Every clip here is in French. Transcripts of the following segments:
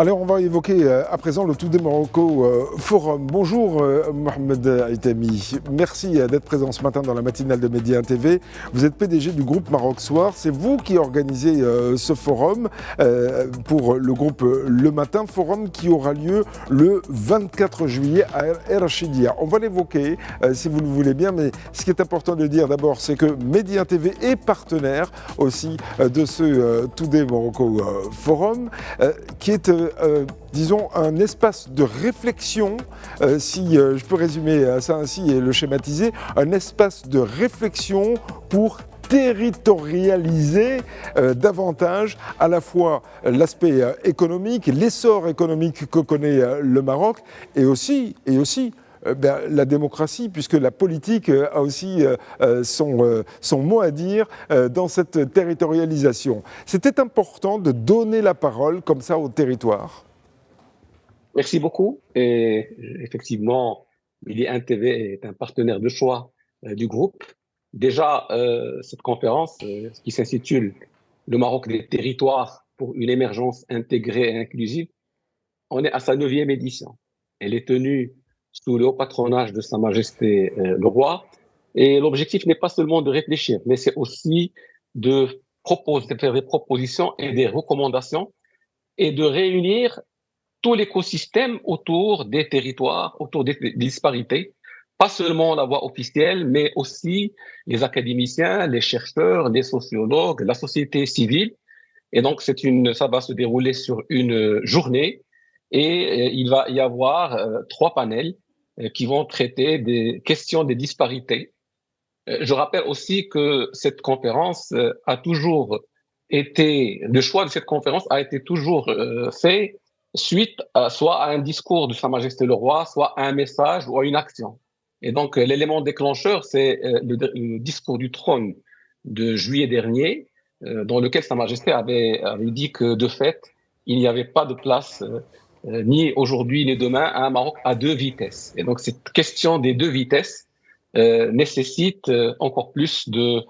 Alors, on va évoquer à présent le Today Morocco Forum. Bonjour Mohamed Aitami. Merci d'être présent ce matin dans la matinale de Média TV. Vous êtes PDG du groupe Maroc Soir. C'est vous qui organisez ce forum pour le groupe Le Matin. Forum qui aura lieu le 24 juillet à El Rachidia. On va l'évoquer si vous le voulez bien, mais ce qui est important de dire d'abord, c'est que Média TV est partenaire aussi de ce Today Morocco Forum qui est disons, un espace de réflexion, si je peux résumer ça ainsi et le schématiser, un espace de réflexion pour territorialiser davantage à la fois l'aspect économique, l'essor économique que connaît le Maroc, et aussi la démocratie, puisque la politique a aussi son mot à dire dans cette territorialisation. C'était important de donner la parole comme ça au territoire. Merci beaucoup. Et effectivement, Média TV est un partenaire de choix du groupe. Déjà, cette conférence qui s'intitule Le Maroc des territoires pour une émergence intégrée et inclusive, on est à sa 9e édition. Elle est tenue sous le haut patronage de Sa Majesté le Roi. Et l'objectif n'est pas seulement de réfléchir, mais c'est aussi de faire des propositions et des recommandations et de réunir tout l'écosystème autour des territoires, autour des disparités, pas seulement la voie officielle, mais aussi les académiciens, les chercheurs, les sociologues, la société civile. Et donc, ça va se dérouler sur une journée et il va y avoir 3 panels qui vont traiter des questions des disparités. Je rappelle aussi que cette conférence le choix de cette conférence a été toujours fait suite soit à un discours de Sa Majesté le Roi, soit à un message ou à une action. Et donc, l'élément déclencheur, c'est le discours du trône de juillet dernier, dans lequel Sa Majesté avait dit que, de fait, il n'y avait pas de place, ni aujourd'hui ni demain, à un Maroc à 2 vitesses. Et donc, cette question des 2 vitesses nécessite encore plus de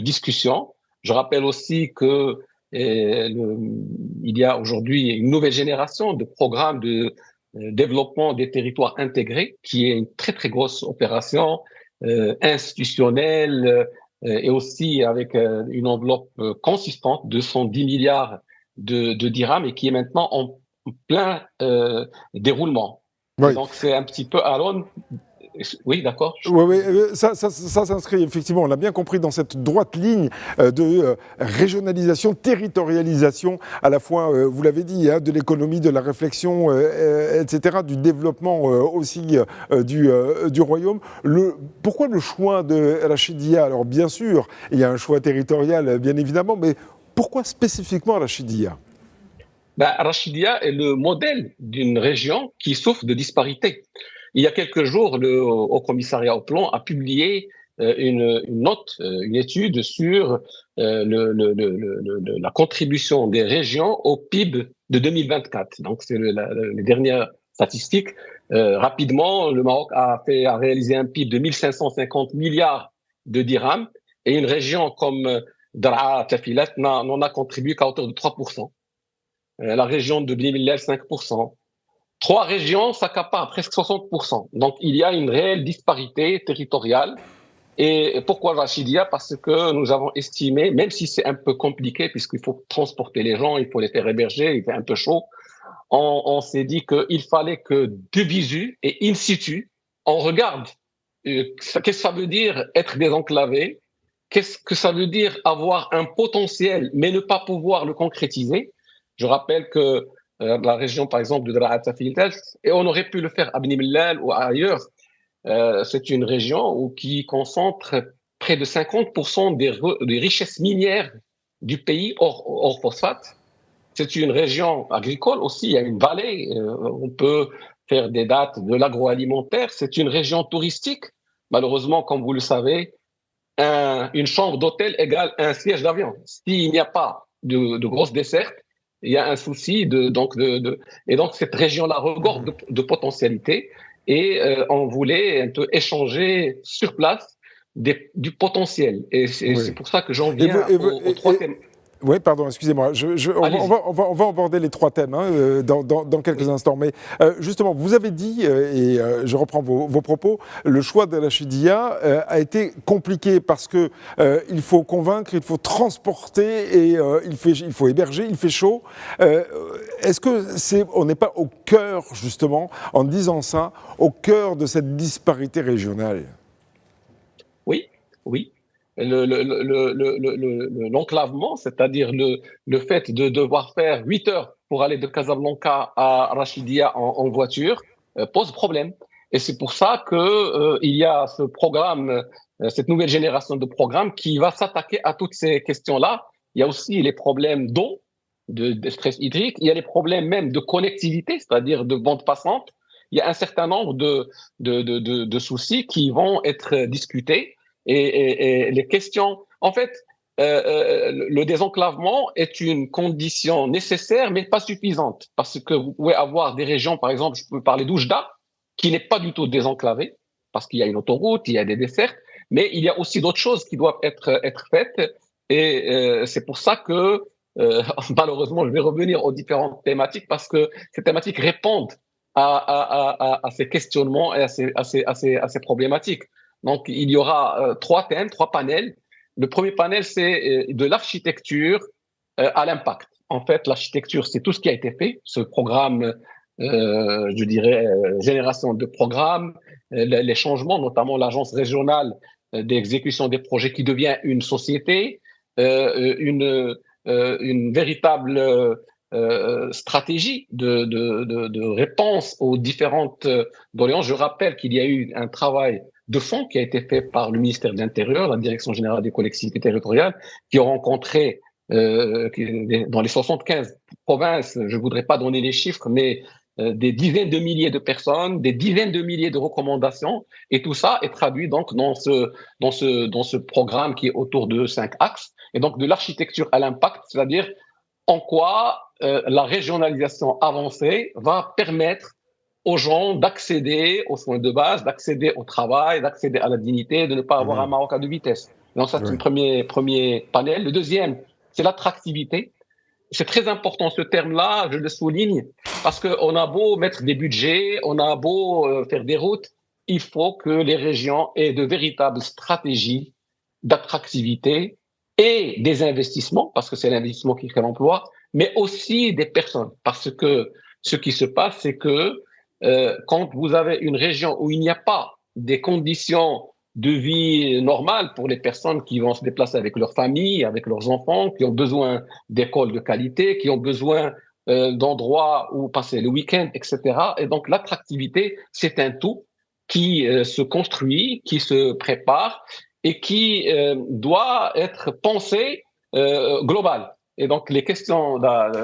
discussion. Je rappelle aussi que il y a aujourd'hui une nouvelle génération de programmes de développement des territoires intégrés, qui est une très très grosse opération institutionnelle et aussi avec une enveloppe consistante de 110 milliards de dirhams et qui est maintenant en plein déroulement. Oui. Et donc c'est un petit peu à l'aune. Oui, d'accord. Oui, ça s'inscrit effectivement, on l'a bien compris, dans cette droite ligne de régionalisation, territorialisation, à la fois, vous l'avez dit, de l'économie, de la réflexion, etc., du développement aussi du royaume. Pourquoi le choix de Rachidia? Alors bien sûr, il y a un choix territorial, bien évidemment, mais pourquoi spécifiquement Rachidia? Rachidia est le modèle d'une région qui souffre de disparités. Il y a quelques jours, le Haut Commissariat au Plan a publié une étude sur la contribution des régions au PIB de 2024. Donc, c'est les dernières statistiques. Rapidement, le Maroc a réalisé un PIB de 1 550 milliards de dirhams et une région comme Daraa, Tafilat n'en a contribué qu'à hauteur de 3%. La région de Bni Mellal, 5%. 3 régions s'accaparent presque 60%. Donc, il y a une réelle disparité territoriale. Et pourquoi Rachidia? Parce que nous avons estimé, même si c'est un peu compliqué, puisqu'il faut transporter les gens, il faut les faire héberger, il fait un peu chaud, on s'est dit qu'il fallait que de visu et in situ, on regarde qu'est-ce que ça veut dire être désenclavé, qu'est-ce que ça veut dire avoir un potentiel, mais ne pas pouvoir le concrétiser. Je rappelle que la région, par exemple, de Daraa Tafiltaj, et on aurait pu le faire à Bni Mellal ou ailleurs, c'est une région qui concentre près de 50% des richesses minières du pays hors phosphate. C'est une région agricole aussi, il y a une vallée, on peut faire des dates de l'agroalimentaire. C'est une région touristique. Malheureusement, comme vous le savez, une chambre d'hôtel égale un siège d'avion. S'il n'y a pas de grosses dessertes, il y a un souci et donc cette région-là regorge de potentialités et on voulait un peu échanger sur place du potentiel. Et c'est pour ça que j'en viens au troisième. Oui, pardon, excusez-moi. On va aborder les trois thèmes dans quelques instants. Mais justement, vous avez dit, et je reprends vos propos, le choix de Rachidia a été compliqué parce que il faut convaincre, il faut transporter et il faut héberger, il fait chaud. Est-ce que on n'est pas au cœur, justement, en disant ça, au cœur de cette disparité régionale? Oui, oui. L'enclavement, c'est-à-dire le fait de devoir faire 8 heures pour aller de Casablanca à Rachidia en voiture, pose problème. Et c'est pour ça que il y a ce programme, cette nouvelle génération de programmes qui va s'attaquer à toutes ces questions-là. Il y a aussi les problèmes d'eau, de stress hydrique. Il y a les problèmes même de connectivité, c'est-à-dire de bande passante. Il y a un certain nombre de soucis qui vont être discutés. Et les questions, en fait, le désenclavement est une condition nécessaire, mais pas suffisante, parce que vous pouvez avoir des régions, par exemple, je peux parler d'Oujda, qui n'est pas du tout désenclavée, parce qu'il y a une autoroute, il y a des dessertes, mais il y a aussi d'autres choses qui doivent être faites, et c'est pour ça que, malheureusement, je vais revenir aux différentes thématiques, parce que ces thématiques répondent à ces questionnements et à ces problématiques. Donc, il y aura trois thèmes, trois panels. Le premier panel, c'est de l'architecture à l'impact. En fait, l'architecture, c'est tout ce qui a été fait. Ce programme, je dirais, génération de programmes, les changements, notamment l'agence régionale d'exécution des projets qui devient une société, une véritable stratégie de réponse aux différentes doléances. Je rappelle qu'il y a eu un travail de fond qui a été fait par le ministère de l'Intérieur, la Direction générale des collectivités territoriales, qui ont rencontré dans les 75 provinces, je ne voudrais pas donner les chiffres, mais des dizaines de milliers de personnes, des dizaines de milliers de recommandations, et tout ça est traduit donc dans ce programme qui est autour de 5 axes, et donc de l'architecture à l'impact, c'est-à-dire en quoi la régionalisation avancée va permettre aux gens d'accéder aux soins de base, d'accéder au travail, d'accéder à la dignité, de ne pas avoir un Maroc à deux vitesses. Donc ça, c'est le premier panel. Le deuxième, c'est l'attractivité. C'est très important ce terme-là, je le souligne, parce qu'on a beau mettre des budgets, on a beau faire des routes, il faut que les régions aient de véritables stratégies d'attractivité et des investissements, parce que c'est l'investissement qui crée l'emploi, mais aussi des personnes. Parce que ce qui se passe, c'est que quand vous avez une région où il n'y a pas des conditions de vie normales pour les personnes qui vont se déplacer avec leur famille, avec leurs enfants, qui ont besoin d'écoles de qualité, qui ont besoin d'endroits où passer le week-end, etc. Et donc l'attractivité, c'est un tout qui se construit, qui se prépare et qui doit être pensé global. Et donc les questions,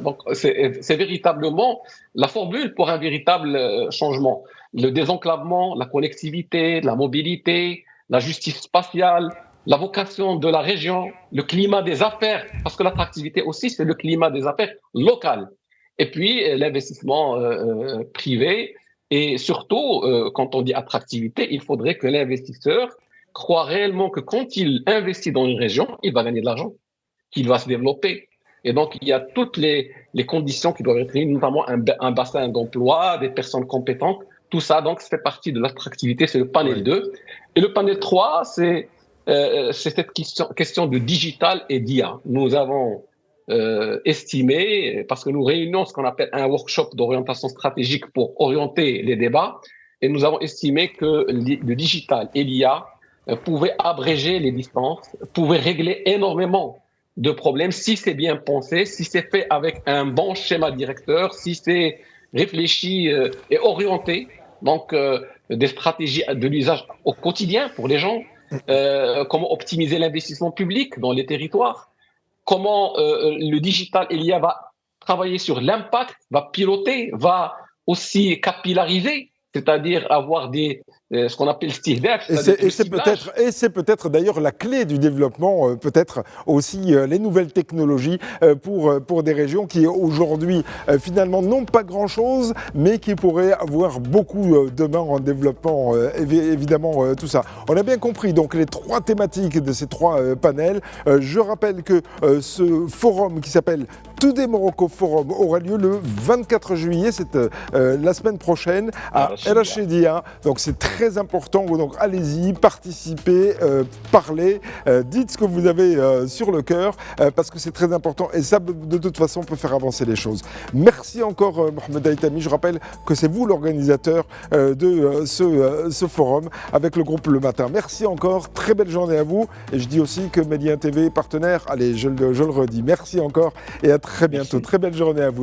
donc c'est véritablement la formule pour un véritable changement. Le désenclavement, la connectivité, la mobilité, la justice spatiale, la vocation de la région, le climat des affaires, parce que l'attractivité aussi, c'est le climat des affaires local. Et puis l'investissement privé. Et surtout, quand on dit attractivité, il faudrait que l'investisseur croit réellement que quand il investit dans une région, il va gagner de l'argent, qu'il va se développer. Et donc, il y a toutes les conditions qui doivent être réunies, notamment un bassin d'emploi, des personnes compétentes. Tout ça, donc, ça fait partie de l'attractivité. C'est le panel 2. Et le panel 3, c'est cette question de digital et d'IA. Nous avons estimé, parce que nous réunions ce qu'on appelle un workshop d'orientation stratégique pour orienter les débats, et nous avons estimé que le digital et l'IA pouvaient abréger les distances, pouvaient régler énormément de problèmes si c'est bien pensé, si c'est fait avec un bon schéma directeur, si c'est réfléchi et orienté, donc des stratégies de l'usage au quotidien pour les gens, comment optimiser l'investissement public dans les territoires, comment le digital et l'IA va travailler sur l'impact, va piloter, va aussi capillariser, c'est-à-dire avoir des ce qu'on appelle stihdaf. Et c'est peut-être d'ailleurs la clé du développement, peut-être aussi les nouvelles technologies pour des régions qui aujourd'hui finalement n'ont pas grand-chose, mais qui pourraient avoir beaucoup demain en développement, évidemment tout ça. On a bien compris donc les trois thématiques de ces trois panels. Je rappelle que ce forum qui s'appelle Today Morocco Forum aura lieu le 24 juillet, c'est la semaine prochaine à El Achedia. Donc c'est très important, donc allez-y, participez, parlez, dites ce que vous avez sur le cœur, parce que c'est très important et ça de toute façon peut faire avancer les choses. Merci encore Mohamed Aïtami, je rappelle que c'est vous l'organisateur de ce forum avec le groupe Le Matin. Merci encore, très belle journée à vous et je dis aussi que Média TV est partenaire, allez je le redis, merci encore et à très bientôt, très belle journée à vous.